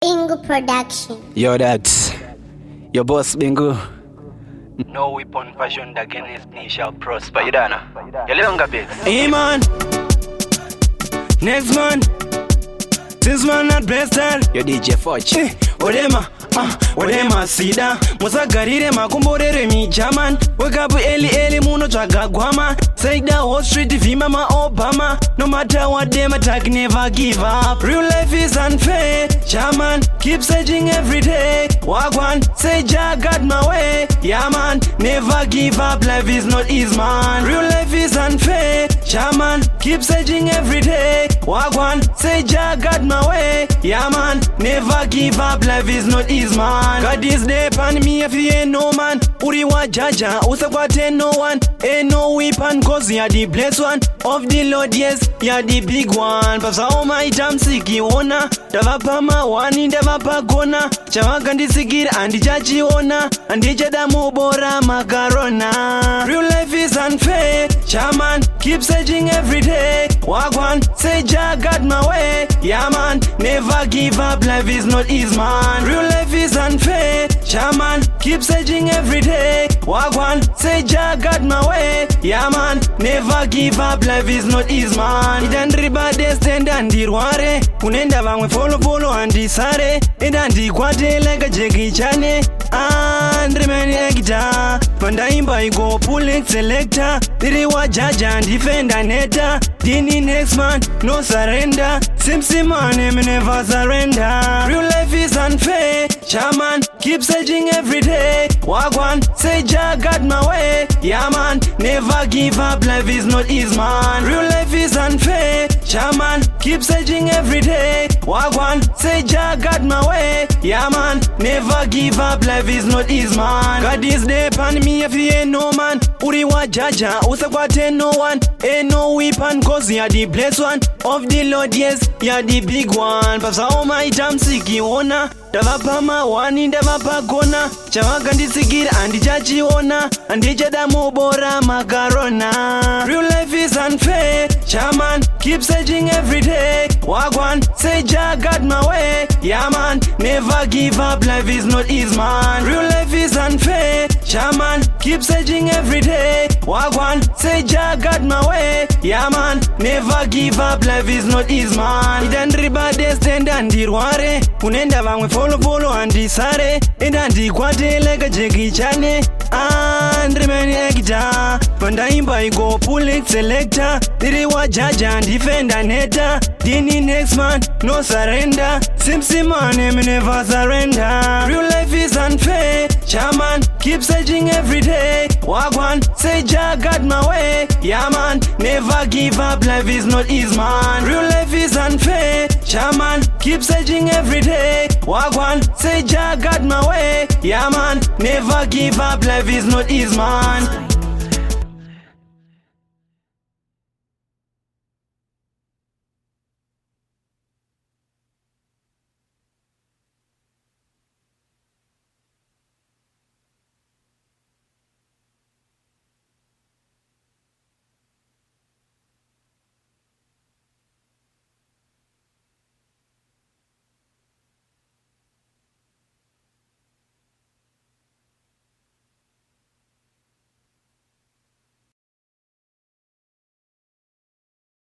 Bingo Production. Yo, that's your boss, Bingo. No weapon fashioned against me shall prosper. You don't know. You live on the hey, man. Next man. SimpsMan not best style. Your DJ Fudge. Odema sida musagarire makumborere mi German. Wake up early muno twagagwama. Say that whole street vima ma Obama. No matter what them attack, never give up. Real life is unfair, German. Keep searching every day. Wagwan, say Jah got my way. Yeah man, never give up. Life is not easy, man. Real life is unfair, German. Keep searching every day. Wagwan, say Jah got my way. Yeah man, never give up. Life is not easy, man. God is there pan me if you ain't no man. Uri wa jaja, usakwate no one. Ain't no weapon cause you are the blessed one of the Lord, yes, you are the big one. Pasa o my time siki ona. Davapa ma wani davapa gona. Chawaka ndi sikira andi chachi ona. Andi chada mubora makarona. Real life is unfair, Chaman. Keep searching every day. Wagwan, say Jah got my way. Yeah man, never give up. Life is not easy, man. Real life is unfair, Chaman. Keep searching every day. Wagwan, say Jah got my way. Yeah man, never give up. Life is not easy, man. Idandriba descend andirware. Kunenda vangwe follow andisare. Idandi kwate like a jegi chane. Andrimeni egita. Pandaimba igo pulling selector. Diriwa jaja and defender neta. Dini next man, no surrender. SimpsMan, never surrender. Real life is unfair, Chaman. Keep searching every day. Wagwan, say Jah got my way. Yeah man, never give up. Life is not easy, man. Real life is unfair, Chaman. Keep searching every day. Wagwan, say Jah got my way. Yeah man, never give up. Life is not easy, man. God is there pan me if you ain't no man. Uri wa jaja, usakwate no one. Ain't no weapon cause you are the blessed one of the Lord, yes, you are the big one. Pasa o my time siki ona. Davapa ma wani davapa gona. Chawaka ndi sikira andi chachi ona. Andi chada mubora makarona. Real life is unfair, Chaman. Keep searching every day. Wagwan, say Jah got my way. Yeah man, never give up. Life is not easy, man. Real life is unfair, Chaman. Keep searching every day. Wagwan, say Jah got my way. Yeah man, never give up. Life is not easy, man. Idandriba descend andirware. Kunenda vangwe follow andisare. Idandi kwate like a jegi chane. Andrimeni egita. Pandaimba igo pulling selector. Diriwa jaja and defender neta. Dini next man, no surrender. SimpsMan, never surrender. Real life is unfair, Chaman. Keep searching every day. Wagwan, say Jah got my way. Yeah man, never give up. Life is not easy, man. Real life is unfair, Chaman. Keep searching every day. Wagwan, say Jah got my way. Yeah man, never give up. Life is not easy, man.